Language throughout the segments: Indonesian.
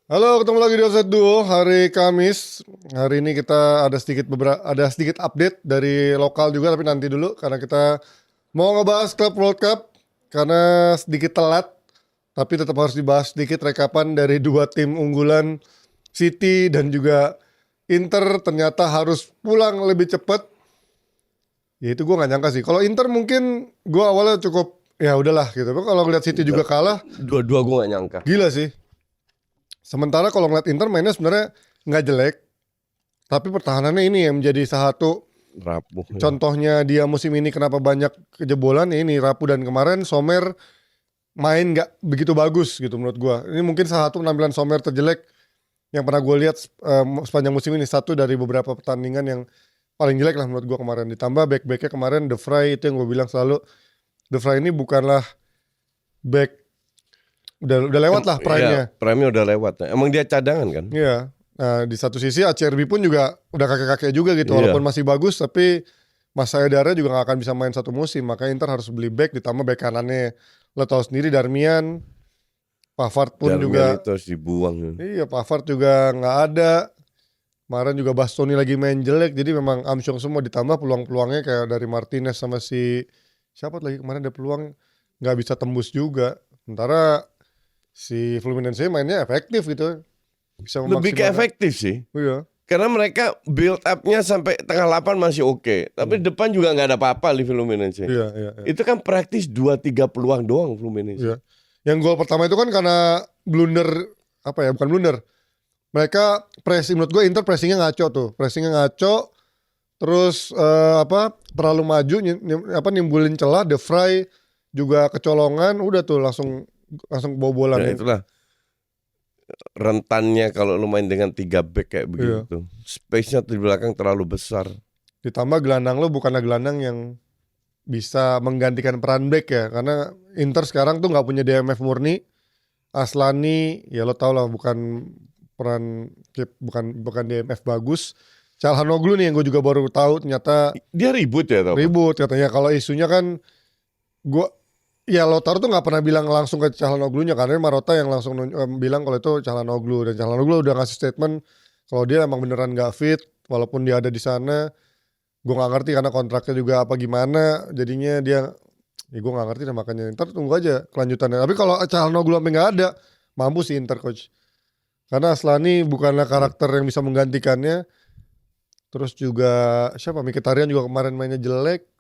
Halo, ketemu lagi di Offside Duo hari Kamis. Hari ini kita ada sedikit update dari lokal juga, tapi nanti dulu karena kita mau ngebahas Club World Cup karena sedikit telat, tapi tetap harus dibahas sedikit rekapan dari dua tim unggulan City dan juga Inter ternyata harus pulang lebih cepat. Ya itu gue nggak nyangka sih. Kalau Inter mungkin gue awalnya cukup ya udahlah gitu. Tapi kalau ngeliat City juga kalah, Dua-dua gue gak nyangka. gila sih. Sementara kalau ngeliat Inter mainnya sebenarnya nggak jelek, tapi pertahanannya ini yang menjadi salah satu Rapuh. contohnya dia musim ini kenapa banyak kejebolan ya ini rapuh, dan kemarin Sommer main nggak begitu bagus gitu menurut gua. Ini mungkin salah satu penampilan Sommer terjelek yang pernah gue lihat sepanjang musim ini, satu dari beberapa pertandingan yang paling jelek lah menurut gua kemarin. Ditambah back-backnya kemarin De Vrij, itu yang gue bilang selalu, De Vrij ini bukanlah back udah lewat lah prime-nya. Iya, prime-nya udah lewat. Emang dia cadangan kan? Iya. Nah, di satu sisi ACRB pun juga udah kakek-kakek juga gitu. Iya. Walaupun masih bagus, tapi Mas Sayadara juga gak akan bisa main satu musim. Makanya Inter harus beli back, ditambah back kanannya. Lo tau sendiri Darmian, Pavard pun Darmian juga. itu harus dibuang. Iya, Pavard juga gak ada. Kemarin juga Bastoni lagi main jelek. Jadi memang amsyong semua, ditambah peluang-peluangnya kayak dari Martinez sama siapa lagi kemarin ada peluang gak bisa tembus juga. Sementara si Fluminense mainnya efektif gitu. Bisa Lebih ke memaksimalkan. efektif sih. Iya. Karena mereka build up-nya sampai tengah 8 masih oke. Tapi depan juga gak ada apa-apa di Fluminense. Iya. Itu kan praktis 2-3 peluang doang Fluminense. Iya. Yang gol pertama itu kan karena blunder, bukan blunder. Mereka pressing, menurut gue Inter pressingnya ngaco tuh. Pressingnya ngaco, terus terlalu maju, nimbulin celah. De Vrij juga kecolongan, udah tuh langsung kebobolan. Nah, itulah rentannya kalau lu main dengan 3 back kayak begitu. Space-nya di belakang terlalu besar. Ditambah gelandang lo bukanlah gelandang yang bisa menggantikan peran back ya. Karena Inter sekarang tuh gak punya DMF murni. Aslani, ya lo tau lah bukan DMF bagus. Calhanoglu nih yang gue juga baru tahu ternyata Dia ribut ya tau? ribut katanya. Kalau isunya kan Lautaro tuh nggak pernah bilang langsung ke Calhanoglu-nya, karena Marotta yang langsung bilang kalau itu Calhanoglu, dan Calhanoglu udah ngasih statement kalau dia emang beneran nggak fit walaupun dia ada di sana. Gue nggak ngerti karena kontraknya juga apa gimana, jadinya dia gue nggak ngerti, dan makanya ntar tunggu aja kelanjutannya. Tapi kalau Calhanoglu sampai nggak ada, mampu sih Inter coach, karena Aslani bukanlah karakter yang bisa menggantikannya. Terus juga siapa, Mkhitaryan juga kemarin mainnya jelek.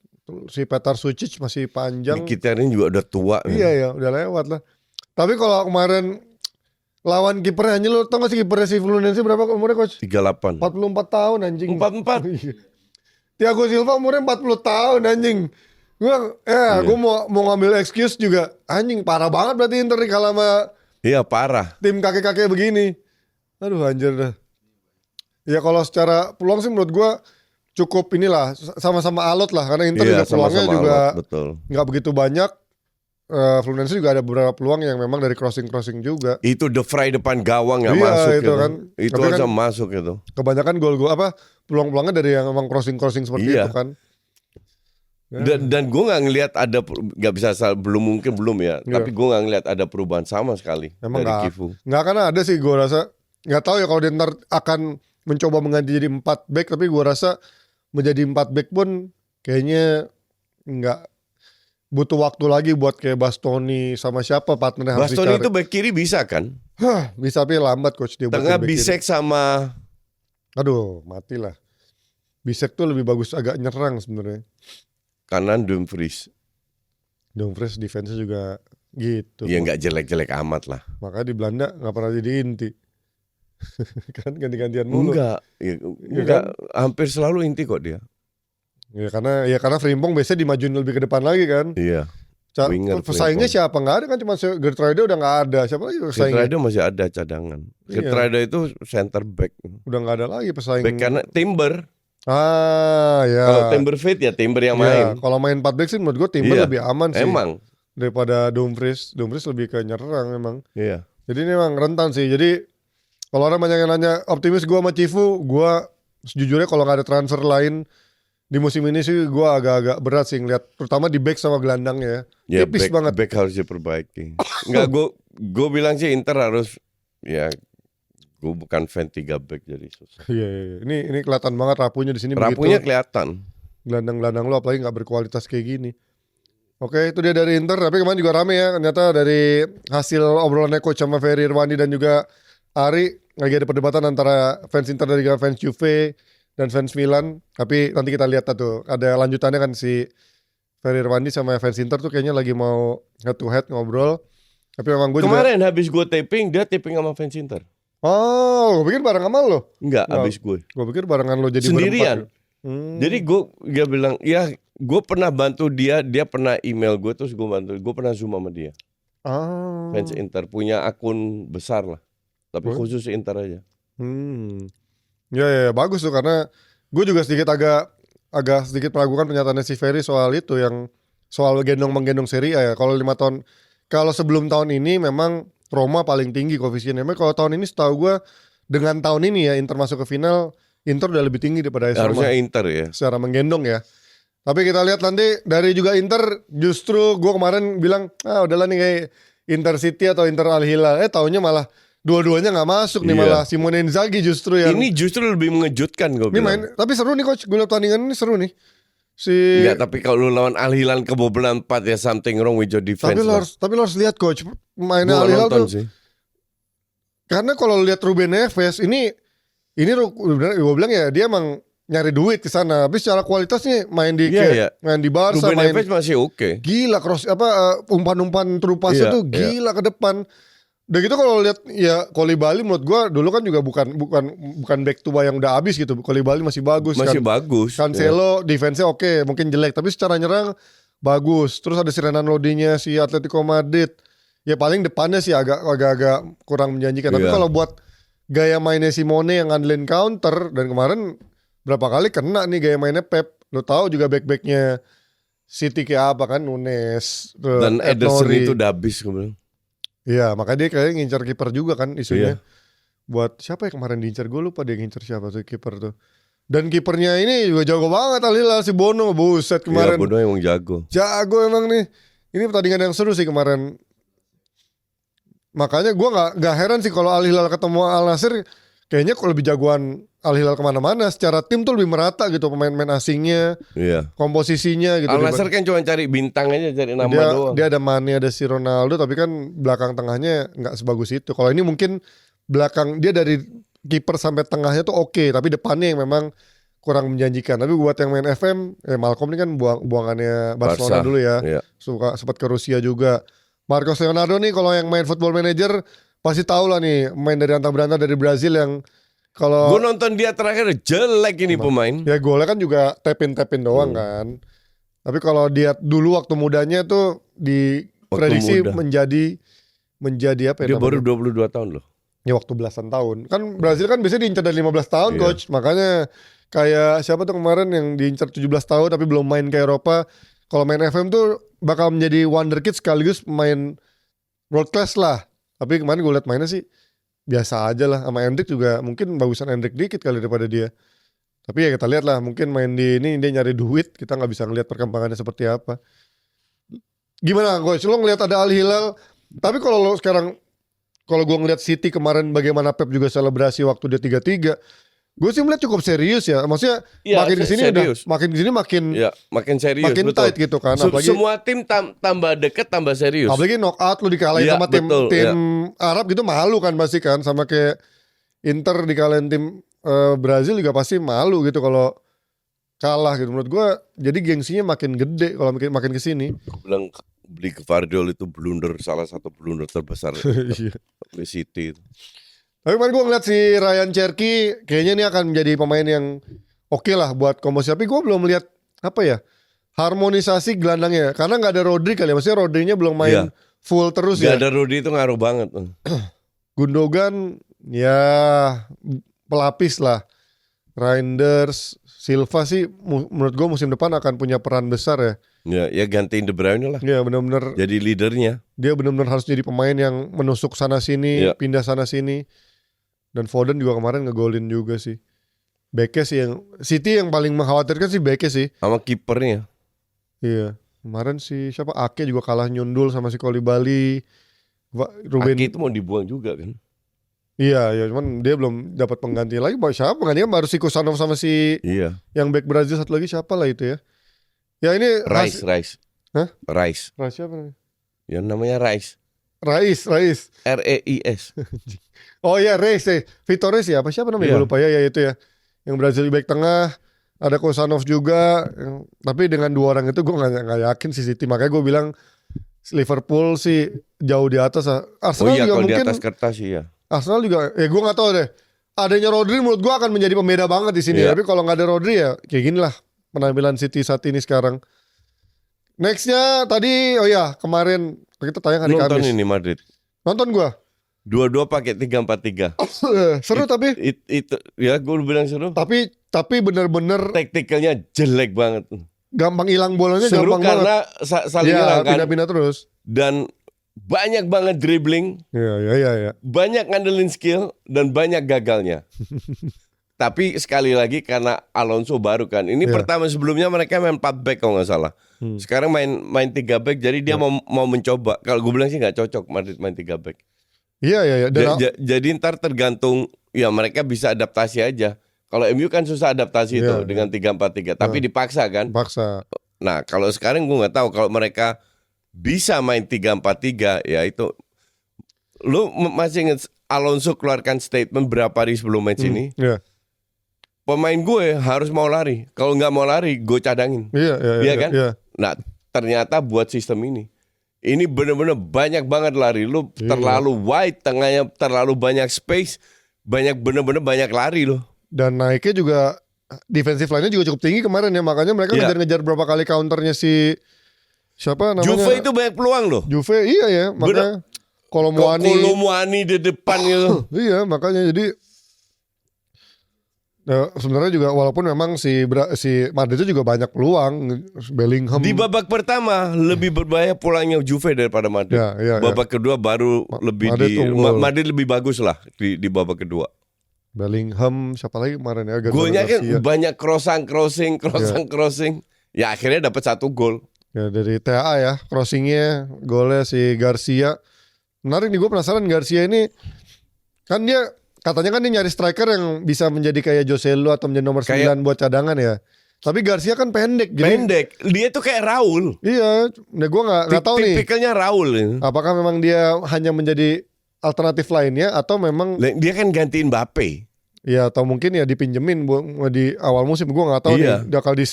Si Petar Sucic masih panjang. Mkhitaryan juga udah tua. Iya ya, udah lewat lah. Tapi kalau kemarin lawan kipernya, anjing, lo tau gak sih kipernya si Fluminense berapa umurnya coach? 38. 44 tahun anjing. 44. Iya. Thiago Silva umurnya 40 tahun anjing. Gue mau ngambil excuse juga. Anjing parah banget berarti Inter nih kalau sama Iya parah. tim kakek-kakek begini. Aduh anjir dah. Ya kalau secara peluang sih menurut gue cukup inilah, sama-sama alot lah, karena Inter juga peluangnya juga nggak begitu banyak. Fluminense juga ada beberapa peluang yang memang dari crossing juga. Itu De Vrij depan gawang yang Iya, masuk itu gitu. kan. Itu Tapi aja kan masuk gitu. Kebanyakan gol-gol peluang-peluangnya dari yang memang crossing seperti Iya. itu kan. Dan gue nggak ngelihat ada, nggak bisa belum ya. Iya. Tapi gue nggak ngelihat ada perubahan sama sekali Emang dari Kifu. nggak akan ada sih, gue rasa. Nggak tahu ya kalau dia ntar akan mencoba mengganti jadi 4 back, tapi gue rasa menjadi 4 back pun kayaknya nggak, butuh waktu lagi buat kayak Bastoni sama siapa partnernya harus Bastoni dicari. itu back kiri bisa kan? Bisa tapi lambat coach dia. Tengah buat back kiri. Bisek sama Aduh matilah. Bisek tuh lebih bagus agak nyerang sebenarnya. kanan Dumfries. Dumfries defense juga gitu. Ya nggak jelek-jelek amat lah. Makanya di Belanda nggak pernah jadi inti. Kan ganti-gantian mulu. Enggak, enggak, hampir selalu inti kok dia. Ya karena Frimpong biasanya dimajuin lebih ke depan lagi kan. Iya. Winger Pesaingnya Frimpong. siapa? Nggak ada kan, cuma Gertrude udah nggak ada. Siapa lagi pesaingnya? Gertrude masih ada cadangan. Iya. Gertrude itu center back. Udah nggak ada lagi pesaing. Back karena Timber. Ya. Kalau Timber fit ya Timber yang main. Kalau main 4 back sih menurut gue Timber lebih aman sih. Emang. Daripada Dumfries. Dumfries lebih ke nyerang emang. Iya. Jadi ini emang rentan sih. Jadi kalau orang banyak yang nanya optimis gue sama Cifu, gue sejujurnya kalau nggak ada transfer lain di musim ini sih gue agak-agak berat sih ngeliat, terutama di back sama gelandangnya. Ya Tipis banget. back harus diperbaiki. Enggak, gue bilang sih Inter harus ya Gue bukan fan 3 back jadi susah. Iya, iya, iya. Ini kelihatan banget rapuhnya di sini Rapuhnya begitu. kelihatan. Gelandang-gelandang lo apalagi nggak berkualitas kayak gini. Oke, itu dia dari Inter. Tapi kemarin juga rame ya. Ternyata dari hasil obrolannya coach sama Ferry Irwandi dan juga Ari, lagi ada perdebatan antara fans Inter dan juga fans Juve dan fans Milan. Tapi nanti kita lihat tuh. Ada lanjutannya kan si Ferry Irwandi sama fans Inter tuh kayaknya lagi mau head to head ngobrol. Tapi memang gue juga. Kemarin habis gue taping, dia taping sama fans Inter. Oh, gue pikir bareng sama lo. Enggak, Nggak. habis gue. Gue pikir barengan lo jadi Sendirian. berempat. Jadi dia bilang, ya gue pernah bantu dia pernah email gue terus gue bantu, gue pernah zoom sama dia. Fans Inter punya akun besar lah, tapi khusus Inter aja. Ya, bagus tuh karena gue juga sedikit agak sedikit meragukan pernyataannya si Ferry soal itu yang soal menggendong Serie A ya. Kalau sebelum tahun ini memang Roma paling tinggi koefisiennya. Memang kalau tahun ini setahu gue dengan tahun ini ya Inter masuk ke final, Inter udah lebih tinggi daripada AS Roma. Harusnya Inter ya. Secara menggendong ya. Tapi kita lihat nanti dari juga Inter, justru gue kemarin bilang udahlah nih kayak Inter City atau Inter Al Hilal. Taunya malah dua-duanya nggak masuk nih, malah Simone Inzaghi justru yang ini justru lebih mengejutkan gue bilang. tapi seru nih coach, gue liat pertandingan ini seru nih. Enggak, tapi kalau lu lawan Al Hilal kebobolan 4 ya something wrong with your defense. Tapi lo harus lihat coach, mainnya Al Hilal tuh. Sih. Karena kalau lihat Ruben Neves ini gue bilang ya dia emang nyari duit ke sana. Tapi secara kualitasnya main di main di Barca, Ruben Neves masih oke. Gila umpan-umpan terupasnya tuh gila ke depan. Udah gitu kalau lihat ya Koulibaly menurut gua dulu kan juga bukan back tua yang udah habis gitu. Koulibaly masih bagus bagus. Cancelo defense-nya oke, mungkin jelek tapi secara nyerang bagus. Terus ada si Renan Lodinya si Atletico Madrid. Ya paling depannya sih agak kurang menjanjikan. Tapi kalau buat gaya mainnya Simone yang ngandelin counter dan kemarin berapa kali kena nih gaya mainnya Pep. Lo tahu juga back-backnya City kayak apa kan, Nunes dan Ederson itu udah habis gue bilang. Iya, makanya dia kayaknya ngincar kiper juga kan isunya. Buat siapa yang kemarin diincar, gue lupa dia ngincar siapa tuh kiper tuh. Dan kipernya ini juga jago banget Al Hilal si Bono, buset kemarin. Bono emang jago. Jago emang nih. Ini pertandingan yang seru sih kemarin. Makanya gue nggak heran sih kalau Al Hilal ketemu Al Nassr, kayaknya kalau lebih jagoan Al Hilal kemana-mana. Secara tim tuh lebih merata gitu pemain-pemain asingnya, komposisinya gitu. Al Nassr kan cuma cari bintang aja, cari nama doang. Dia ada Mane, ada si Ronaldo, tapi kan belakang tengahnya nggak sebagus itu. Kalau ini mungkin belakang dia dari kiper sampai tengahnya tuh oke, tapi depannya yang memang kurang menjanjikan. Tapi buat yang main FM, Malcolm ini kan buangannya Barcelona dulu ya. Suka sempat ke Rusia juga. Marcos Leonardo nih kalau yang main Football Manager pasti tahu lah nih, main dari antah berantah dari Brazil yang kalau gue nonton dia terakhir jelek ini pemain. Ya golnya kan juga tap-in doang kan. Tapi kalau dia dulu waktu mudanya tuh diprediksi menjadi apa ya? Dia baru 22 tahun loh. Ya waktu belasan tahun. Kan Brazil kan biasanya diincar dari 15 tahun coach. Makanya kayak siapa tuh kemarin yang diincar 17 tahun tapi belum main ke Eropa. Kalau main FM tuh bakal menjadi wonderkid sekaligus main world class lah. Tapi kemarin gue liat mainnya sih biasa aja lah. Sama Endrick juga mungkin bagusan Endrick dikit kali daripada dia. Tapi ya kita lihat lah, mungkin main di ini dia nyari duit, kita nggak bisa ngelihat perkembangannya seperti apa. Gimana coach? Lo ngelihat ada Al Hilal, tapi kalau lo sekarang, kalau gue ngelihat City kemarin bagaimana Pep juga selebrasi waktu dia 3-3, gue sih melihat cukup serius ya. Maksudnya makin kesini makin serius, makin betul. Tight gitu kan. Apalagi, semua tim tambah deket, tambah serius. Apalagi knockout lo dikalahin sama tim Arab gitu malu kan pasti kan, sama kayak Inter dikalahin tim Brazil juga pasti malu gitu kalau kalah gitu. Menurut gue jadi gengsinya makin gede kalau makin kesini. Gue bilang beli Gvardiol itu blunder, salah satu blunder terbesar di City. Tapi kemarin gue ngeliat si Ryan Cherky kayaknya ini akan menjadi pemain yang oke lah buat komposisi. Tapi gue belum lihat apa ya harmonisasi gelandangnya karena nggak ada Rodri kali ya. Maksudnya Rodrinya belum main full terus gak ada Rodri itu ngaruh banget. Gundogan ya pelapis lah. Reinders, Silva sih menurut gue musim depan akan punya peran besar ya. Ya gantiin De Bruyne lah. Ya benar-benar. Jadi leadernya. Dia benar-benar harus jadi pemain yang menusuk sana sini, pindah sana sini. Dan Foden juga kemarin ngegolin juga sih. Beke sih yang City yang paling mengkhawatirkan sih Beke sih. Sama kipernya. Iya. Kemarin si siapa Ake juga kalah nyundul sama si Koulibaly. Ake itu mau dibuang juga kan. Iya, ya cuman dia belum dapat pengganti lagi. Siapa penggantinya baru si Kusanov sama si Iya. yang back Brazil satu lagi siapa lah itu ya. Ya ini Rice. Hah? Rice. Rice siapa namanya? Yang namanya Rice. Reis. REIS. Oh iya Reis Vitor Reis ya, apa siapa namanya? Iya. Gue lupa ya itu ya. Yang Brazil back tengah, ada Kusanov juga. Tapi dengan dua orang itu gue nggak yakin si City. Makanya gue bilang Liverpool sih jauh di atas. Arsenal juga kalau mungkin. di atas kertas iya. Arsenal juga, gue nggak tahu deh. Adanya Rodri menurut gue akan menjadi pembeda banget di sini. Iya. Tapi kalau nggak ada Rodri ya kayak gini lah penampilan City saat ini sekarang. Nextnya tadi, kemarin kita tayang hari Nonton Kamis. ini Madrid. Nonton gue. Dua-dua pakai 3-4-3. Seru tapi. Itu ya gue bilang seru. Tapi bener-bener Taktikalnya jelek banget. gampang hilang bolanya, Seru gampang karena banget. saling hilang kan. Pindah-pindah terus. Dan banyak banget dribbling, Iya. banyak ngandelin skill dan banyak gagalnya. Tapi sekali lagi karena Alonso baru kan. Ini Iya. pertama, sebelumnya mereka main 4 back kalau nggak salah. Sekarang main 3 back, jadi dia mau mencoba. Kalau gue bilang sih nggak cocok Madrid main 3 back. Iya. Dan Jadi ntar tergantung, ya mereka bisa adaptasi aja. Kalau MU kan susah adaptasi itu dengan 3-4-3, tapi dipaksa kan. paksa. Nah kalau sekarang gue nggak tahu kalau mereka bisa main 3-4-3, ya itu. Lu masih ingat Alonso keluarkan statement berapa hari sebelum match ini? Iya. Pemain gue harus mau lari. Kalau nggak mau lari, gue cadangin. Iya kan? Iya. Nah, ternyata buat sistem ini bener-bener banyak banget lari. Lu terlalu wide, tengahnya terlalu banyak space, bener-bener banyak lari lo. Dan naiknya juga defensive line-nya juga cukup tinggi kemarin ya. Makanya mereka ngejar-ngejar berapa kali counternya si siapa namanya? Juve itu banyak peluang loh. Juve iya ya. Makanya Kolomuani di depan gitu. Iya makanya jadi sebenarnya juga walaupun memang si Madrid itu juga banyak peluang. Bellingham Di babak pertama lebih berbahaya pulangnya Juve daripada Madrid. Ya. Babak kedua baru lebih Madrid lebih bagus lah di babak kedua. Bellingham siapa lagi kemarin ya? Golnya kan banyak crossing. Ya akhirnya dapat 1 gol. Ya dari TAA ya, crossingnya, golnya si Garcia. Menarik nih, gue penasaran Garcia ini kan dia katanya kan dia nyari striker yang bisa menjadi kayak Joselu atau menjadi nomor 9 buat cadangan ya. Tapi Garcia kan pendek. Pendek, dia tuh kayak Raul. Iya, nah gue nggak tahu nih. Tipikalnya Raul. Apakah memang dia hanya menjadi alternatif lainnya atau memang dia kan gantiin Mbappe. Ya atau mungkin ya dipinjemin di awal musim, gue nggak tahu nih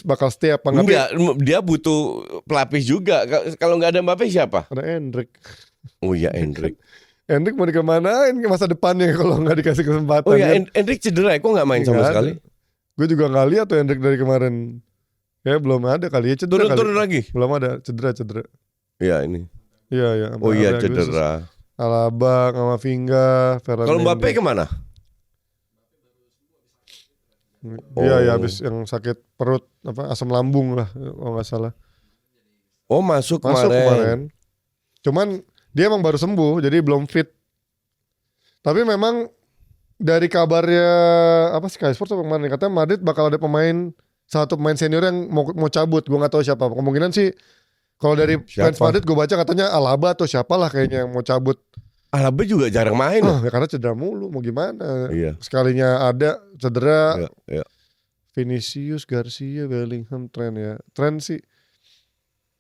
bakal stay apa enggak. Dia butuh pelapis juga. Kalau nggak ada Mbappe siapa? Ada Endrick. Oh iya Endrick. Endrick mau dikemanain ke masa depannya kalau nggak dikasih kesempatan? Oh iya Endrick cedera, kok nggak main sama sekali? Gue juga nggak lihat tuh Endrick dari kemarin. Ya belum ada kali ya cedera. Turun lagi? Belum ada cedera. Iya ini. Iya. Oh iya cedera. Alaba, Camavinga, Ferran. Kalau Mbappe kemana? Iya habis yang sakit perut asam lambung lah kalau nggak salah. Oh masuk kemarin. Cuman dia emang baru sembuh jadi belum fit. Tapi memang dari kabarnya Sky Sports kemarin katanya Madrid bakal ada satu pemain senior yang mau cabut. Gue nggak tahu siapa. Kemungkinan sih kalau dari fans Madrid gue baca katanya Alaba atau siapalah kayaknya yang mau cabut. Alaba juga jarang main. Ya karena cedera mulu, mau gimana? Iya. Sekalinya ada cedera. Iya. Vinicius, Garcia, Bellingham, Trent ya. Trent sih,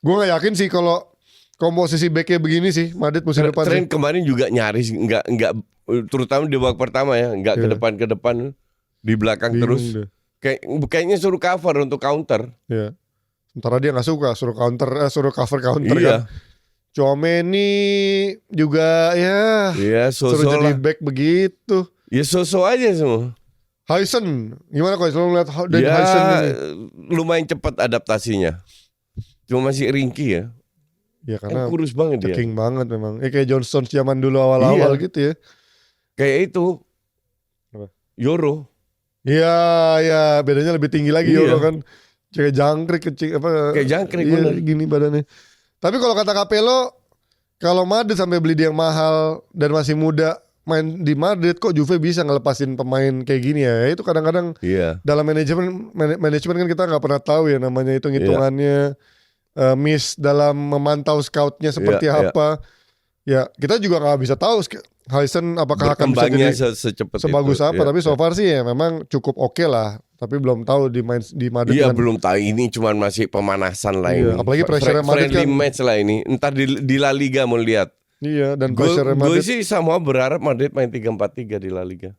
gue nggak yakin sih kalau komposisi backnya begini sih Madrid musim depan. Trent kemarin juga nyaris nggak terutama di babak pertama ya, nggak ke depan di belakang bingung terus. Kayaknya suruh cover untuk counter. Iya. Sementara dia nggak suka suruh cover counter iya. Kan. Chouameni juga ya. Iya, suruh jadi back begitu. Ya so-so aja semua. Heisen, gimana kok selalu ngeliat dari Heisen ini? Lumayan cepat adaptasinya. Cuma masih ringkih ya. Ya karena kurus banget dia. Ceking banget memang. Kayak John Stones zaman dulu awal-awal gitu ya. Kayak itu. Euro. Iya, bedanya lebih tinggi lagi Euro kan. Kayak jangkrik kecil Kayak jangkrik bener. Gini badannya. Tapi kalau kata Capello, kalau Madrid sampai beli dia yang mahal dan masih muda main di Madrid, kok Juve bisa ngelepasin pemain kayak gini ya? Itu kadang-kadang dalam manajemen kan kita nggak pernah tahu ya namanya itu hitungannya miss dalam memantau scoutnya seperti apa. Ya kita juga nggak bisa tahu Huijsen apakah akan bisa berkembangnya jadi secepat sebagus itu. apa, tapi so far sih ya memang cukup oke lah. Tapi belum tahu di Madrid Iya dengan, belum tahu, ini cuman masih pemanasan lah iya, ini. apalagi pressure Madrid Friendly kan. match lah ini. Entar di La Liga mau lihat. Iya, dan Gue pressure Madrid sih sama berharap Madrid main 3-4-3 di La Liga.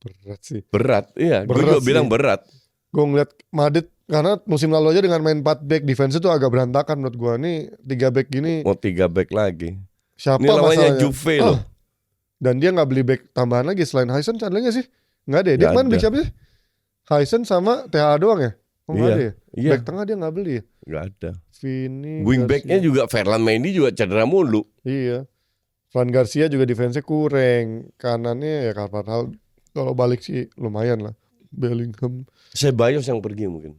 berat sih. Berat, iya. Gue Berat juga bilang sih. berat. Gue ngeliat Madrid karena musim lalu aja dengan main 4 back defense itu agak berantakan menurut gue. Nih 3 back gini Mau 3 back lagi. siapa Ini lawannya masalahnya? Juve loh. Dan dia nggak beli back tambahan lagi selain Huijsen, ada nggak sih? Nggak ada. Dia Nggak kemarin ada. beli siapa sih? Huijsen sama THA doang ya? Oh nggak Iya, ada ya? iya. Back tengah dia nggak beli ya? Gak ada. Vini, Wingbacknya Garcia. juga Ferland Mendy juga cedera mulu. Iya. Fran Garcia juga defense-nya kurang. Kanannya ya Carvajal kalau balik sih lumayan lah. Bellingham. Ceballos yang pergi mungkin.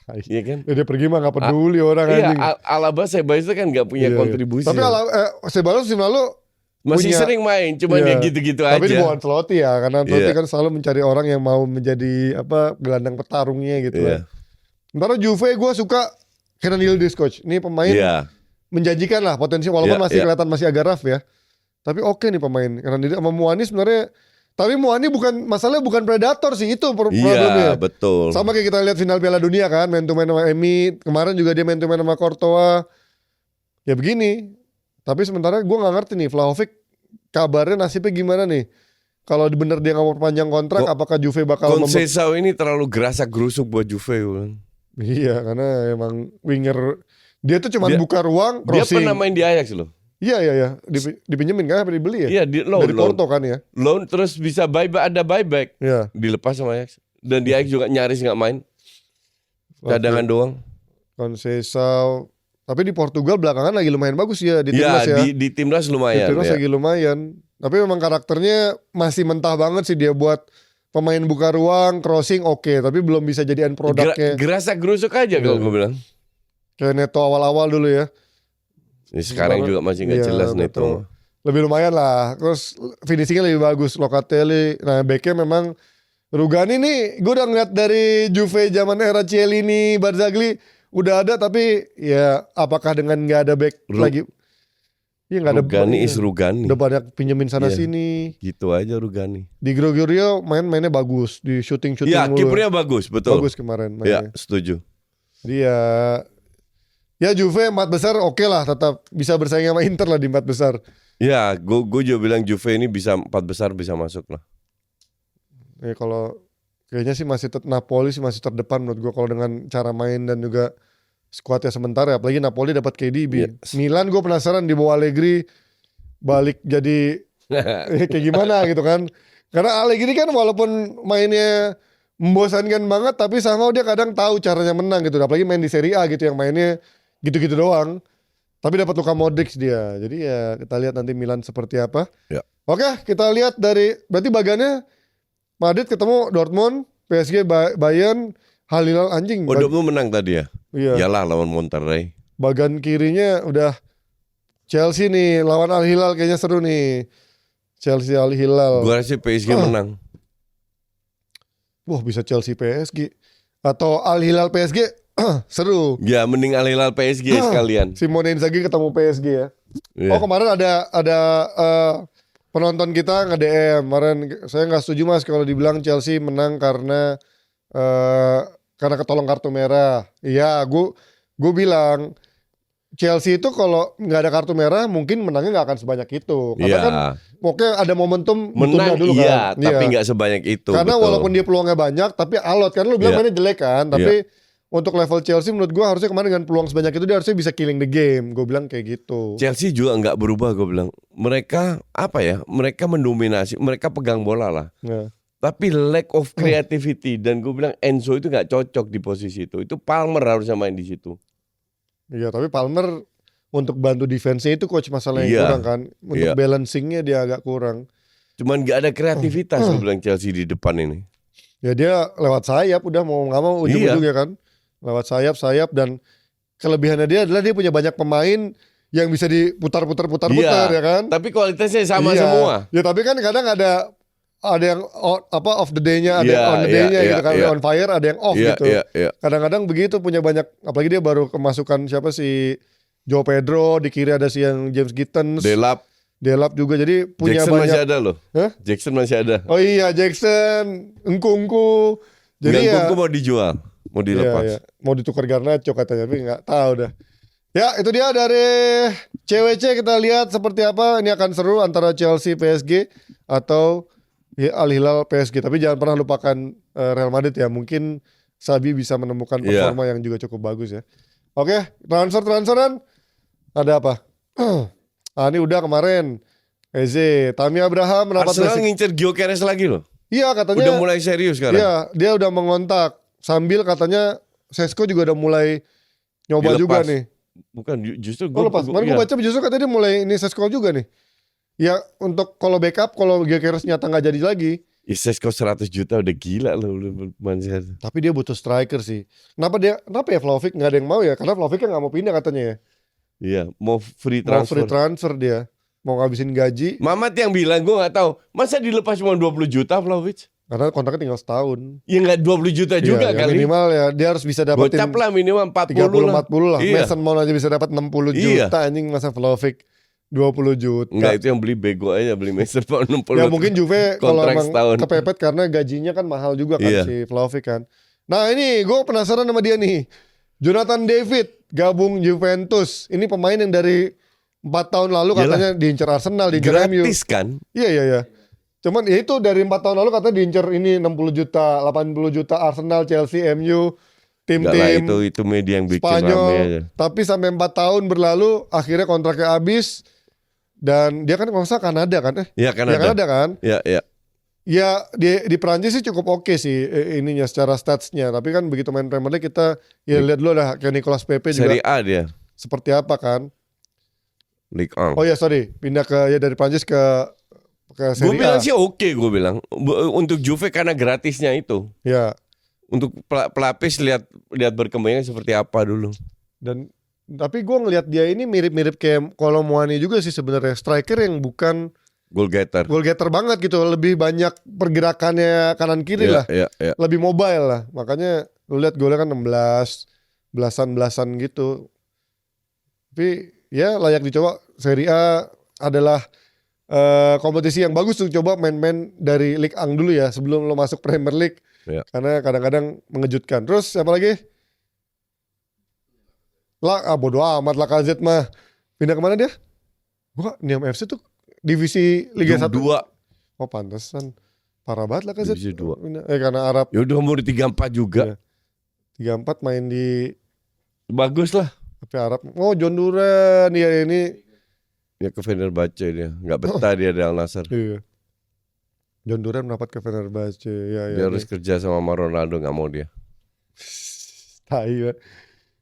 Tai. Iya kan? Dia pergi mah nggak peduli orang Iya, anjing. Alaba Ceballos itu kan gak punya Iya, iya. kontribusi. Tapi Ceballos musim lalu masih punya- sering main, cuman Iya. ya gitu-gitu tapi di aja. bawah Ancelotti ya, karena Ancelotti Iya. kan selalu mencari orang yang mau menjadi apa gelandang petarungnya gitu Iya. lah. Sementara Juve gue suka Kenan Yildiz coach. Ini pemain Iya. menjanjikan lah potensi walaupun Iya, masih iya. kelihatan masih agak rough ya. Tapi oke nih pemain. Kenan Yildiz sama Muani sebenarnya. Tapi Muani masalahnya bukan predator sih, itu problemnya. Iya, betul. Sama kayak kita lihat final Piala Dunia kan, main to main sama Emi. Kemarin juga dia main to main sama Courtois. Ya begini. Tapi sementara gue nggak ngerti nih Vlahovic kabarnya nasibnya gimana nih? Kalau bener dia nggak mau perpanjang kontrak, apakah Juve bakal Conceição ini terlalu gerasak gerusuk buat Juve. Bang. Iya, karena emang winger dia tuh cuma Dia- buka ruang, Dia crossing. pernah main di Ajax loh. Iya. Dipinjemin kan, apa dibeli ya? Iya, di loan, Dari Porto kan ya? loan terus bisa ada buyback. Iya. Dilepas sama Ajax. Dan di Ajax juga nyaris nggak main. Cadangan doang. Conceição. Tapi di Portugal belakangan lagi lumayan bagus ya di timnas Ya, ya. di timnas Di lumayan. timnas Ya. lagi lumayan. Tapi memang karakternya masih mentah banget sih dia buat pemain buka ruang, crossing oke, tapi belum bisa jadi end produknya. Gerasak gerusuk aja kalau Iya. gue bilang. Kayak Neto awal-awal dulu ya. Ini sekarang juga masih nggak Iya, jelas betul. Neto. Lebih lumayan lah. Terus finishingnya lebih bagus. Locatelli. Nah backnya memang Rugani nih. Gue udah ngeliat dari Juve zaman era Chiellini, Barzagli udah ada. Tapi ya apakah dengan nggak ada back lagi? Iya nggak ada. Rugani iya. is Rugani. Udah banyak pinjemin sana Iya. sini. Gitu aja Rugani. Di Gregorio mainnya bagus. Di shooting Iya, mulu. kipernya bagus, betul. Bagus kemarin Ya, mainnya. setuju. Jadi ya Juve 4 besar oke lah, tetap bisa bersaing sama Inter lah di 4 besar. Ya, gue juga bilang Juve ini bisa 4 besar bisa masuk lah. Ya kalau kayaknya sih Napoli sih masih terdepan menurut gua kalau dengan cara main dan juga skuadnya sementara, apalagi Napoli dapat KDB. Yes. Milan gue penasaran di bawah Allegri balik jadi kayak gimana gitu kan. Karena Allegri kan walaupun mainnya membosankan banget tapi sama dia kadang tahu caranya menang gitu. Apalagi main di Serie A gitu yang mainnya gitu-gitu doang. Tapi dapat Luka Modric dia. Jadi ya kita lihat nanti Milan seperti apa. Ya. Oke, kita lihat berarti bagannya Madrid ketemu Dortmund, PSG Bayern, Al Hilal anjing. Oh, Dortmund menang tadi ya? Iya. Iyalah lawan Monterrey. Bagan kirinya udah Chelsea nih lawan Al Hilal kayaknya seru nih. Chelsea Al Hilal. Gua rasa PSG menang. Wah, bisa Chelsea PSG atau Al Hilal PSG seru. Ya, mending Al Hilal PSG sekalian. Simone Inzaghi ketemu PSG ya. Iya. Oh, kemarin ada penonton kita nge-DM. Kemarin saya nggak setuju Mas kalau dibilang Chelsea menang karena ketolong kartu merah. Iya, gue bilang Chelsea itu kalau nggak ada kartu merah mungkin menangnya nggak akan sebanyak itu. Karena Iya. kan pokoknya ada momentum Menang dulu iya, kan. tapi Iya. nggak sebanyak itu. Karena betul. walaupun dia peluangnya banyak, tapi alot kan lu bilang Iya. mainnya jelek kan. Tapi untuk level Chelsea menurut gue harusnya kemarin dengan peluang sebanyak itu dia harusnya bisa killing the game. Gue bilang kayak gitu. Chelsea juga nggak berubah, gue bilang. Mereka apa ya? Mereka mendominasi, mereka pegang bola lah. Nah. Tapi lack of creativity dan gue bilang Enzo itu nggak cocok di posisi itu. Itu Palmer harusnya main di situ. Iya, tapi Palmer untuk bantu defense-nya itu coach masalah yang Iya. kurang kan. Untuk Iya. balancing-nya dia agak kurang. Cuman nggak ada kreativitas gue bilang Chelsea di depan ini. Ya dia lewat sayap udah mau nggak mau ujung-ujungnya kan. Lewat sayap dan kelebihannya dia adalah dia punya banyak pemain yang bisa diputar-putar ya kan. Tapi kualitasnya sama Iya. semua. Ya tapi kan kadang ada yang off the day-nya, ada Iya, yang on the day-nya iya, gitu kan. iya. On fire, ada yang off Iya, gitu. iya, iya. Kadang-kadang begitu punya banyak, apalagi dia baru kemasukan siapa si Joe Pedro, di kiri ada si yang James Gittens. Delap. Delap juga. Jadi punya Jackson banyak. masih ada loh. Hah? Jackson masih ada. Oh iya Jackson, Engku. Jadi Ganggu mau dijual, mau dilepas. Iya. Mau ditukar Garnacho katanya, tapi nggak tahu dah. Ya itu dia dari CWC, kita lihat seperti apa. Ini akan seru antara Chelsea PSG atau Al Hilal PSG. Tapi jangan pernah lupakan Real Madrid ya. Mungkin Sabi bisa menemukan performa yang juga cukup bagus ya. Oke, transferan ada apa? Ini udah kemarin. Eze, Tammy Abraham mendapat Arsenal ngincer Gyökeres lagi loh. Iya katanya. Udah mulai serius sekarang. Iya, dia udah mengontak. Sambil katanya Sesko juga udah mulai nyoba Dilepas. juga nih. Bukan, justru Oh lepas. Kemarin gue baca justru katanya dia mulai ini Sesko juga nih. Ya untuk kalau backup, kalau Gyökeres nyata nggak jadi lagi. Sesko 100 juta udah gila loh. Tapi dia butuh striker sih. Kenapa ya Vlahovic nggak ada yang mau ya? Karena Vlahovic kan nggak mau pindah katanya ya. Iya, mau free Mau transfer. free transfer dia. Mau ngabisin gaji. Mamat yang bilang, gue gak tahu. Masa dilepas cuma 20 juta Vlahovic? Karena kontraknya tinggal setahun. Ya gak 20 juta juga Iya, kali. minimal ya dia harus bisa dapetin Gocap lah minimal 40 30-40 lah. Iya. Mason Mount aja bisa dapat 60 juta anjing, masa Vlahovic 20 juta. Enggak, itu yang beli bego aja, beli Mason Mount 60. Ya mungkin Juve kalau kontrak emang setahun. kepepet karena gajinya kan mahal juga kan Iya. si Vlahovic kan. Nah ini gue penasaran sama dia nih. Jonathan David gabung Juventus. Ini pemain yang dari 4 tahun lalu katanya diincar Arsenal, diincar MU. Gratis kan? Iya. Cuman ya itu dari 4 tahun lalu katanya diincar ini 60 juta, 80 juta Arsenal, Chelsea, MU, Enggak lah, tim-tim itu media yang bikin rame Spanyol. aja. Tapi sampai 4 tahun berlalu akhirnya kontraknya habis. Dan dia kan kalau nggak salah Kanada kan? Iya kan Ya ada. Kanada kan? Ya. Ya di Perancis sih cukup oke sih ininya secara statsnya. Tapi kan begitu main Premier League kita ya lihat dulu dah kayak Nicolas Pepe juga Serie A dia. seperti apa kan. Ligue 1. Oh ya sorry, pindah dari Perancis ke Gue Serie A. bilang sih oke, gue bilang. Untuk Juve karena gratisnya itu. Ya. Untuk pelapis lihat berkembangnya seperti apa dulu. Dan tapi gue ngelihat dia ini mirip-mirip kayak Kolomuani juga sih sebenarnya, striker yang bukan Goal getter. goal getter banget gitu, lebih banyak pergerakannya kanan kiri lah, Iya. lebih mobile lah. Makanya lu lihat golnya kan 16 belasan gitu. Tapi ya layak dicoba. Serie A adalah kompetisi yang bagus untuk coba main-main dari Ligue 1 dulu ya sebelum lo masuk Premier League. Iya. Karena kadang-kadang mengejutkan. Terus siapa lagi? Bodo amat Lacazette mah. Pindah kemana dia? Gua Niam FC tuh divisi Liga 1. 2. Oh pantesan. Parah banget Lacazette. Divisi 2. Karena Arab. Ya udah umur 34 juga. Iya. 34 main di Bagus lah. tapi Arab. Oh John Duran ya ini. Ya ke Fenerbahce dia. Gak betah dia di Al Nassr. Iya. John Duran merapat ke Fenerbahce. Ya, Dia harus kerja sama Ronaldo, gak mau dia. Tai.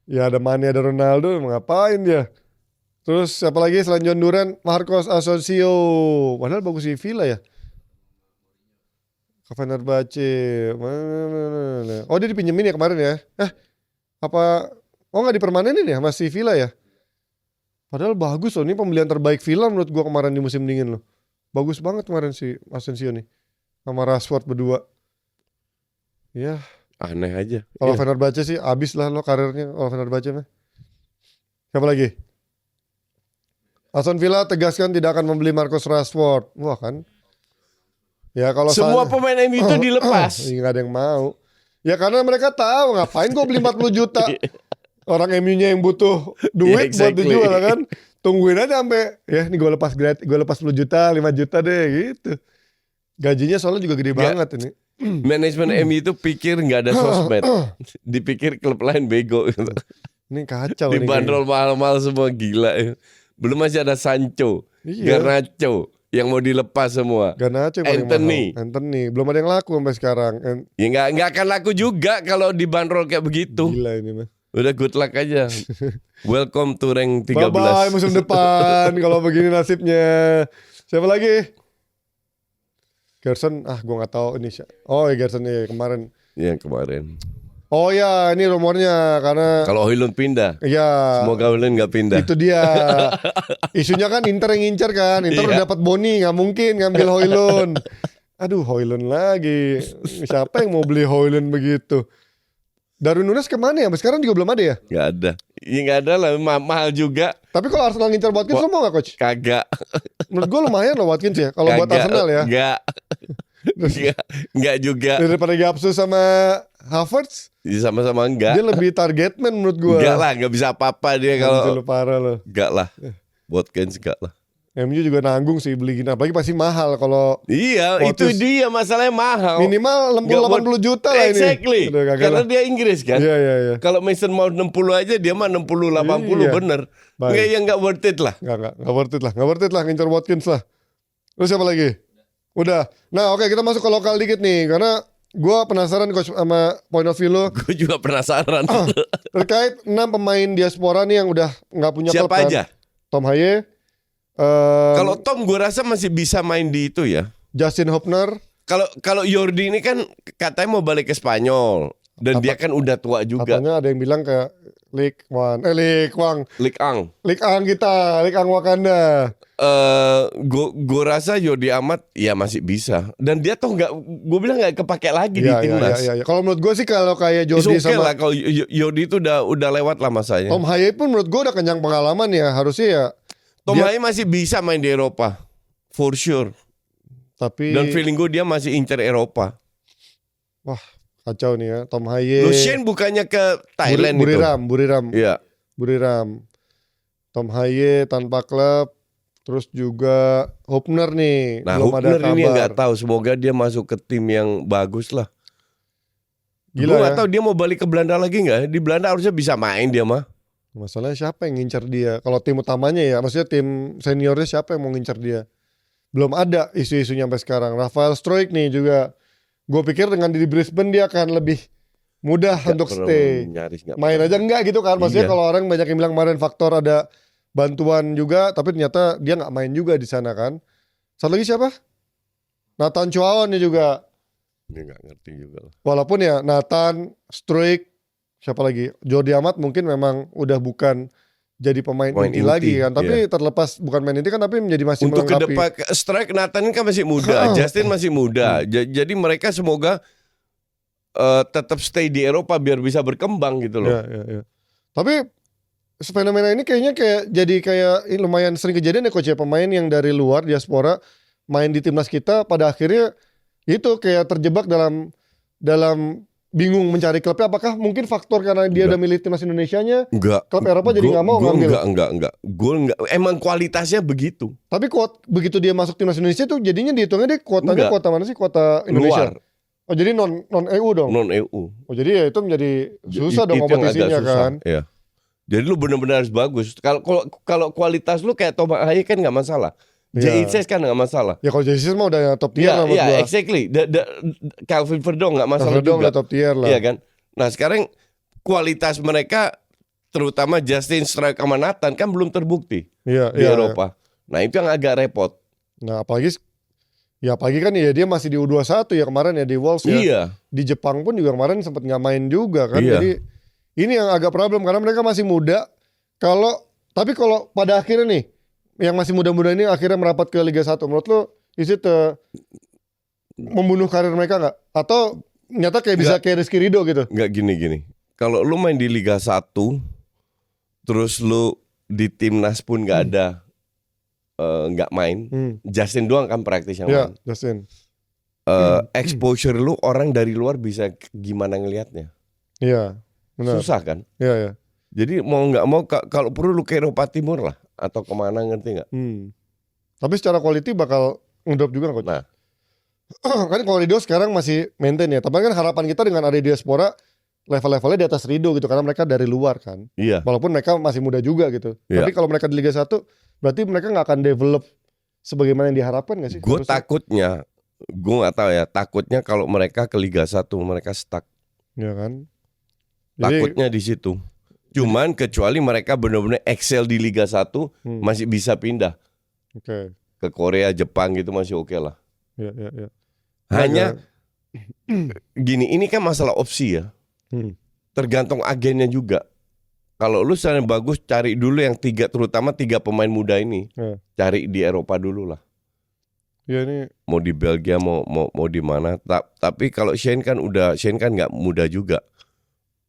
Ya ada Mane ada Ronaldo, mau ngapain dia? Terus siapa lagi selain John Duran? Marcos Asensio. Padahal bagus di Villa ya. Ke Fenerbahce. Oh dia dipinjemin ya kemarin ya? Apa? Oh nggak dipermanenin ya? Masih Villa ya? Padahal bagus loh. Ini pembelian terbaik Villa menurut gua kemarin di musim dingin loh. Bagus banget kemarin si Asensio nih. Sama Rashford berdua. Ya. Aneh aja. Kalau Iya. Fenerbahce sih abis lah lo karirnya. Kalau Fenerbahce mah. Siapa lagi? Aston Villa tegaskan tidak akan membeli Marcus Rashford. Wah kan. Ya kalau Semua pemain MU itu dilepas. Nggak ada yang mau. Ya karena mereka tahu ngapain gue beli 40 juta. Orang MU-nya yang butuh duit buat dijual kan. Tungguin aja sampai ya nih gue lepas 10 juta, 5 juta deh gitu. Gajinya soalnya juga gede banget ini. Manajemen MU itu pikir nggak ada sosmed. Dipikir klub lain bego. Ini kacau nih. Dibanderol mahal-mahal semua gila. Belum masih ada Sancho, Iya. Garnacho yang mau dilepas semua. Garnacho yang paling Anthony. mahal. Anthony. Belum ada yang laku sampai sekarang. Ya nggak akan laku juga kalau dibanderol kayak begitu. Gila ini mah. Udah good luck aja. Welcome to rank 13. Bye-bye musim depan kalau begini nasibnya. Siapa lagi? Gerson, gue nggak tahu ini. Oh ya Gerson ya kemarin. Yang kemarin. Oh ya ini rumornya karena Kalau Højlund pindah, ya semoga Højlund nggak pindah. itu dia. Isunya kan Inter yang ngincer kan. Inter udah dapat Boni, nggak mungkin ngambil Højlund. Aduh Højlund lagi. Siapa yang mau beli Højlund begitu? Darwin Núñez kemana ya? Sampai sekarang juga belum ada ya? Nggak ada. Ya nggak ada lah, mahal juga. Tapi kalau Arsenal ngincar Watkins, lo mau gak coach? Kagak. Menurut gue lumayan loh Watkins ya. Kalau buat Arsenal ya. Enggak juga. Daripada Gapsu sama Havertz, sama-sama enggak. dia lebih target man menurut gue. Enggak lah, enggak bisa apa-apa dia kalau. Parah loh. Enggak lah. Watkins enggak lah. MU juga nanggung sih beli gini, apalagi pasti mahal kalau. Iya, Watkins, itu dia masalahnya mahal. Minimal 60-80 juta lah exactly. ini. Exactly. Karena dia Inggris kan. Iya. Kalau Mason mau 60 aja, dia mah 60-80 bener. Enggak, yang enggak worth it lah. Enggak worth it lah. Enggak worth it lah ngincar Watkins lah. Terus siapa lagi? Udah. Nah oke, kita masuk ke lokal dikit nih. Karena gue penasaran coach sama point of view lo. Gue juga penasaran. Terkait 6 pemain diaspora nih yang udah gak punya klub. Siapa aja? Tom Haye. Kalau Tom gue rasa masih bisa main di itu ya. Justin Hopner. Kalau Jordi ini kan katanya mau balik ke Spanyol dan dia kan udah tua juga. Katanya ada yang bilang ke Lik Ang Wakanda. Gue rasa Jordi Amat ya masih bisa. Dan dia tuh gue bilang nggak kepake lagi di timnas. Iya. Kalau menurut gue sih kalau kayak Jordi sama lah, kalau Jordi itu udah lewat lah masanya. Tom Haye pun menurut gue udah kenyang pengalaman ya, harusnya ya. Tom Haye masih bisa main di Eropa, for sure. Tapi dan feeling gue dia masih incer Eropa. Wah kacau nih ya, Tom Haye. Lucien bukannya ke Thailand Buriram. Iya. Buriram. Tom Haye tanpa klub. Terus juga Hopner nih. Nah belum Hopner ada kabar. ini nggak tahu. Semoga dia masuk ke tim yang bagus lah. Gila gue nggak tahu dia mau balik ke Belanda lagi nggak? Di Belanda harusnya bisa main dia mah. Masalahnya siapa yang ngincar dia? Kalau tim utamanya ya, maksudnya tim seniornya siapa yang mau ngincar dia? Belum ada isu-isunya sampai sekarang. Rafael Struijk nih juga. Gue pikir dengan di Brisbane dia akan lebih mudah untuk stay. Main aja enggak gitu kan? Maksudnya kalau orang banyak yang bilang kemarin faktor ada bantuan juga, tapi ternyata dia nggak main juga di sana kan. Satu lagi siapa? Nathan Chuaon nih juga. Dia nggak ngerti juga. Walaupun ya Nathan, Struijk, siapa lagi? Jordi Amat mungkin memang udah bukan jadi pemain inti lagi kan. Tapi terlepas bukan main inti kan, tapi menjadi masih untuk melengkapi. Untuk ke depan, Struijk, Nathan kan masih muda, Justin masih muda. Jadi mereka semoga tetap stay di Eropa biar bisa berkembang gitu loh. Ya. Tapi fenomena ini kayaknya kayak lumayan sering kejadian ya coach ya, pemain yang dari luar diaspora main di timnas kita pada akhirnya itu kayak terjebak dalam bingung mencari klubnya. Apakah mungkin faktor karena dia udah milih timnas Indonesianya? Enggak. Klub Eropa jadi nggak mau ngambil? Enggak. Gue enggak. Emang kualitasnya begitu. Tapi begitu dia masuk timnas Indonesia tuh jadinya dihitungnya dia kuotanya kuota mana sih? Kuota Indonesia? Luar. Oh jadi non EU dong? Non EU. Oh jadi ya itu menjadi susah dong kompetisinya kan? Iya. Jadi lu benar-benar harus bagus. Kalau kualitas lu kayak Tom Haye kan nggak masalah. JIC kan nggak masalah. Ya kalau JIC mah udah top tier lah. Iya, exactly. Calvin Verdong nggak masalah Verdong juga. Top tier lah. Iya kan. Nah sekarang kualitas mereka, terutama Justin, Struijk sama Nathan kan belum terbukti di Eropa. Nah itu yang agak repot. Nah apalagi kan ya dia masih di U21 ya kemarin ya di Wolves ya. Iya. Di Jepang pun juga kemarin sempat nggak main juga kan. Iya. Jadi ini yang agak problem karena mereka masih muda. Tapi kalau pada akhirnya nih yang masih muda-muda ini akhirnya merapat ke Liga 1. Menurut lo is it membunuh karir mereka nggak? Atau nyata kayak bisa kayak Rizky Ridho gitu? Nggak gini. Kalau lu main di Liga 1 terus lu di timnas pun nggak ada nggak main, Justin doang kan praktis yang main. Justin. Exposure lu orang dari luar bisa gimana ngelihatnya? Iya. Benar. Susah kan? Iya. Jadi mau nggak mau kalau perlu lu ke Eropa Timur lah atau kemana, ngerti nggak? Tapi secara quality bakal ngedrop juga coach. Nah, kan kalau Ridho sekarang masih maintain ya. Tapi kan harapan kita dengan ada diaspora level-levelnya di atas Ridho gitu karena mereka dari luar kan. Iya. Walaupun mereka masih muda juga gitu. Iya. Tapi kalau mereka di Liga 1 berarti mereka nggak akan develop sebagaimana yang diharapkan nggak sih? Gue takutnya, gue nggak tahu ya. Takutnya kalau mereka ke Liga 1 mereka stuck. Iya kan. Takutnya di situ. Cuman kecuali mereka benar-benar excel di Liga 1 masih bisa pindah. Oke. Ke Korea, Jepang gitu masih oke lah. Iya. Hanya gini, ini kan masalah opsi ya. Tergantung agennya juga. Kalau lu secara bagus cari dulu yang terutama 3 pemain muda ini. Cari di Eropa dulu lah. Ya ini mau di Belgia mau di mana. Tapi kalau Shane kan nggak muda juga.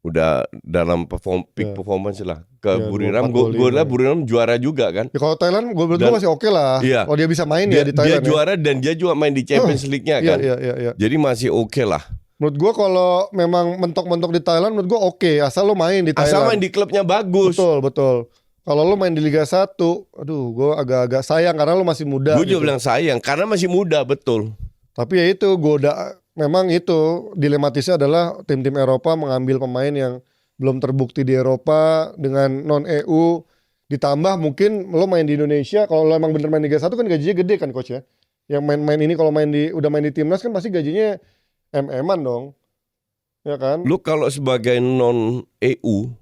udah dalam peak Ya. performance lah. Ke Ya, Buriram, 24 gol gue lima. Buriram juara juga kan. Ya kalau Thailand gue menurut Dan- gue masih oke lah. Iya. Oh dia bisa main Dia, ya di Thailand. dia juara dan dia juga main di Champions League-nya Iya, kan. iya. Jadi masih oke lah. Menurut gue kalau memang mentok-mentok di Thailand, menurut gue oke. Asal lo main di Thailand. Asal main di klubnya bagus. Betul. Kalau lo main di Liga 1, aduh gue agak-agak sayang karena lo masih muda. Gue gitu. juga bilang sayang karena masih muda, betul. Tapi ya itu memang itu dilematisnya adalah tim-tim Eropa mengambil pemain yang belum terbukti di Eropa dengan non EU, ditambah mungkin lo main di Indonesia. Kalau lo emang bener main Liga 1 kan gajinya gede kan coach ya. Yang main-main ini kalau udah main di timnas kan pasti gajinya MM-an dong. Ya kan? Lu kalau sebagai non EU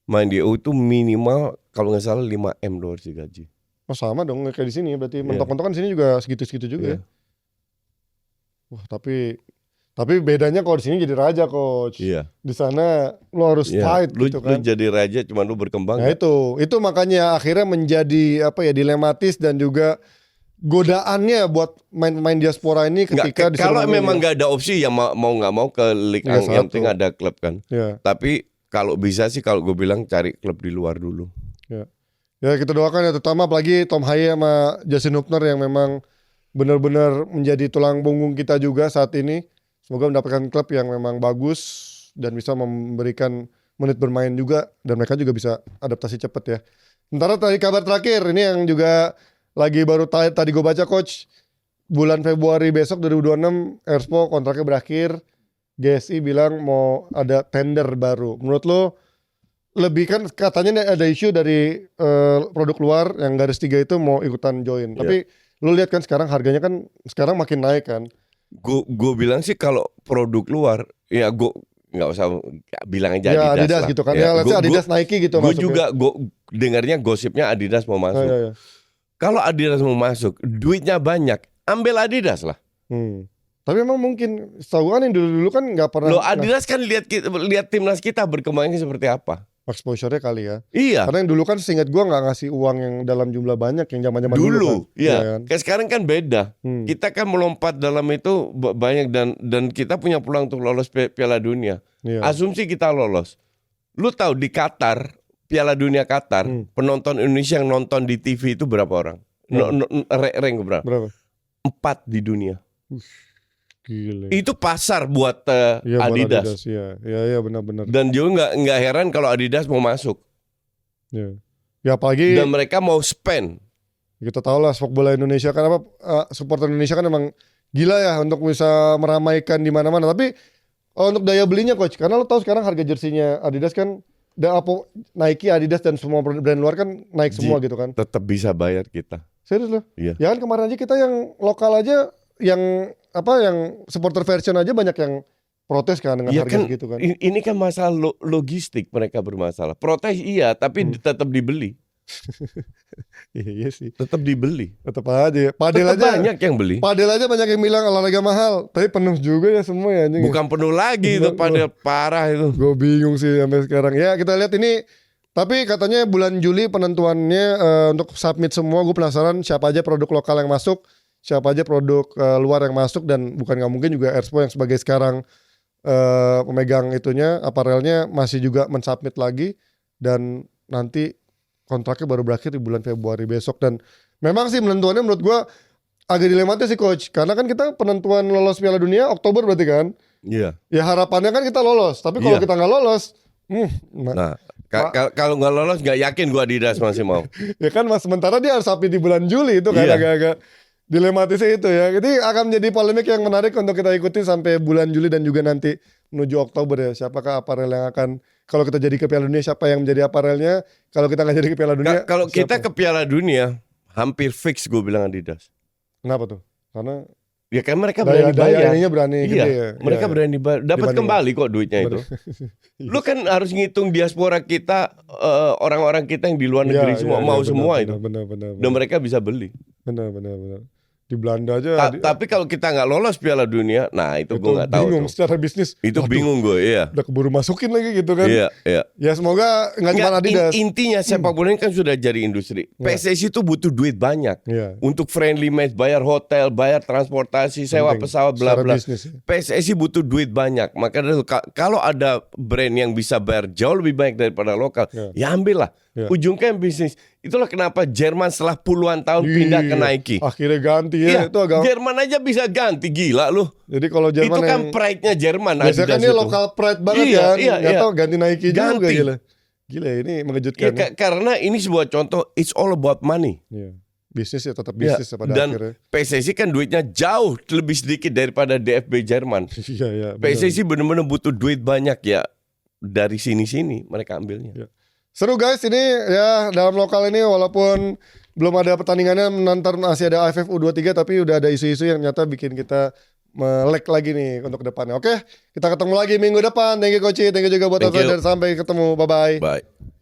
main di EU itu minimal kalau nggak salah 5M dolar sih gaji. Oh sama dong kayak di sini berarti mentok-mentok kan di sini juga segitu-segitu juga ya. Wah, tapi bedanya kalau di sini jadi raja coach. Iya. Di sana lo harus fight Lu gitu kan. lu jadi raja cuman lu berkembang. Nah itu makanya akhirnya menjadi dilematis dan juga godaannya buat main diaspora ini ketika kalau memang nggak ada opsi ya mau nggak mau ke Liga yang penting ada klub kan. Ya. Tapi kalau bisa sih kalau gue bilang cari klub di luar dulu. Ya kita doakan ya terutama apalagi Tom Haye sama Justin Hubner yang memang benar-benar menjadi tulang punggung kita juga saat ini. Semoga mendapatkan klub yang memang bagus dan bisa memberikan menit bermain juga dan mereka juga bisa adaptasi cepat ya. Sementara tadi kabar terakhir ini yang juga lagi baru tadi gue baca coach, bulan Februari besok 2026 Erspo kontraknya berakhir. GSI bilang mau ada tender baru. Menurut lo lebih kan katanya ada isu dari produk luar yang garis 3 itu mau ikutan join. Tapi lo lihat kan sekarang harganya kan sekarang makin naik kan. Gue bilang sih kalau produk luar ya gue nggak usah bilang aja ya, Adidas lah. gitu kan. Ya, let's say Adidas Nike gitu Gue masuknya. juga dengarnya gosipnya Adidas mau masuk. Ya. Kalau Adidas mau masuk, duitnya banyak, ambil Adidas lah. Tapi memang mungkin setahu kan yang dulu kan nggak pernah. Lo Adidas kan lihat timnas kita berkembangnya seperti apa. Exposure-nya kali ya. Iya. Karena yang dulu kan seingat gua nggak ngasih uang yang dalam jumlah banyak yang zaman-zaman dulu kan. Iya. Kan? Kayak sekarang kan beda. Kita kan melompat dalam itu banyak dan kita punya peluang untuk lolos Piala Dunia. Iya. Asumsi kita lolos. Lu tahu di Qatar, Piala Dunia Qatar, penonton Indonesia yang nonton di TV itu berapa orang? Rank berapa? 4 di dunia. Gile. Itu pasar buat Adidas. Iya benar-benar. Dan juga nggak heran kalau Adidas mau masuk. Ya apalagi dan mereka mau spend. Kita tahu lah sepak bola Indonesia kan supporter Indonesia kan emang gila ya untuk bisa meramaikan di mana-mana. Tapi untuk daya belinya coach, karena lo tahu sekarang harga jersinya Adidas kan Nike, Adidas dan semua brand luar kan naik semua gitu kan. Tetap bisa bayar kita. Serius loh? Iya. Ya kan kemarin aja kita yang lokal aja yang supporter version aja banyak yang protes kan dengan harga kan, segitu kan. Ini kan masalah logistik mereka bermasalah. Protes iya, tapi tetap dibeli. Iya sih. Tetap dibeli. Tetap aja. Padel aja banyak yang beli. Padel aja banyak yang bilang olahraga mahal, tapi penuh juga ya semua ya. Bukan penuh lagi itu padel parah itu. Gue bingung sih sampai sekarang. Ya kita lihat ini. Tapi katanya bulan Juli penentuannya untuk submit semua. Gue penasaran siapa aja produk lokal yang masuk, siapa aja produk luar yang masuk, dan bukan nggak mungkin juga Erspo yang sebagai sekarang pemegang itunya aparelnya masih juga mensubmit lagi, dan nanti kontraknya baru berakhir di bulan Februari besok. Dan memang sih penentuannya menurut gue agak dilematis sih coach, karena kan kita penentuan lolos Piala Dunia Oktober berarti kan. Iya. Ya harapannya kan kita lolos, tapi kalau kita nggak lolos, kalau nggak lolos nggak yakin gue Adidas masih mau. Ya kan mas, sementara dia harus submit di bulan Juli itu kan agak-agak dilematisnya itu ya. Jadi akan menjadi polemik yang menarik untuk kita ikuti sampai bulan Juli dan juga nanti menuju Oktober ya. Siapakah aparel yang akan, kalau kita jadi ke Piala Dunia, siapa yang menjadi aparelnya? Kalau kita nggak jadi ke Piala Dunia, kalau kita ke Piala Dunia hampir fix gue bilang Adidas. Kenapa tuh? Karena ya kan mereka berani bayar. Daya berani iya, gede ya. Mereka berani bayar. Dapat kembali kok duitnya itu. Lu kan harus ngitung diaspora kita, orang-orang kita yang di luar negeri semua mau semua itu. Benar. Dan mereka bisa beli. Benar. Di Belanda aja. Tapi kalau kita nggak lolos Piala Dunia, nah itu gue nggak tahu. Bingung tuh. secara bisnis. Itu bingung gue, iya. Udah keburu masukin lagi gitu kan. Iya. Ya semoga nggak cuma Adidas. Intinya sepak bola ini kan sudah jadi industri. PSSI itu butuh duit banyak untuk friendly match, bayar hotel, bayar transportasi, sewa pesawat, bla bla. PSSI butuh duit banyak. Maka kalau ada brand yang bisa bayar jauh lebih banyak daripada lokal, ya ambil lah. Ujungnya bisnis. Itulah kenapa Jerman setelah puluhan tahun pindah ke Nike. Akhirnya ganti ya. Itu agak... Jerman aja bisa ganti, gila lu. Jadi kalau Jerman itu kan pride-nya Jerman. Biasanya kan dia lokal pride banget kan. Gak tau ganti Nike juga gila. Gila ini mengejutkan. Karena ini sebuah contoh, it's all about money. Bisnis ya tetap bisnis pada dan akhirnya. Dan PSSI kan duitnya jauh lebih sedikit daripada DFB Jerman. PSSI benar-benar butuh duit banyak ya. Dari sini-sini mereka ambilnya. Seru guys, ini ya dalam lokal ini walaupun belum ada pertandingannya, nanti masih ada AFF U23 tapi udah ada isu-isu yang nyata bikin kita melek lagi nih untuk kedepannya. Oke, kita ketemu lagi minggu depan. Thank you Coach, thank you juga buat Alfred. Sampai ketemu, bye-bye. Bye.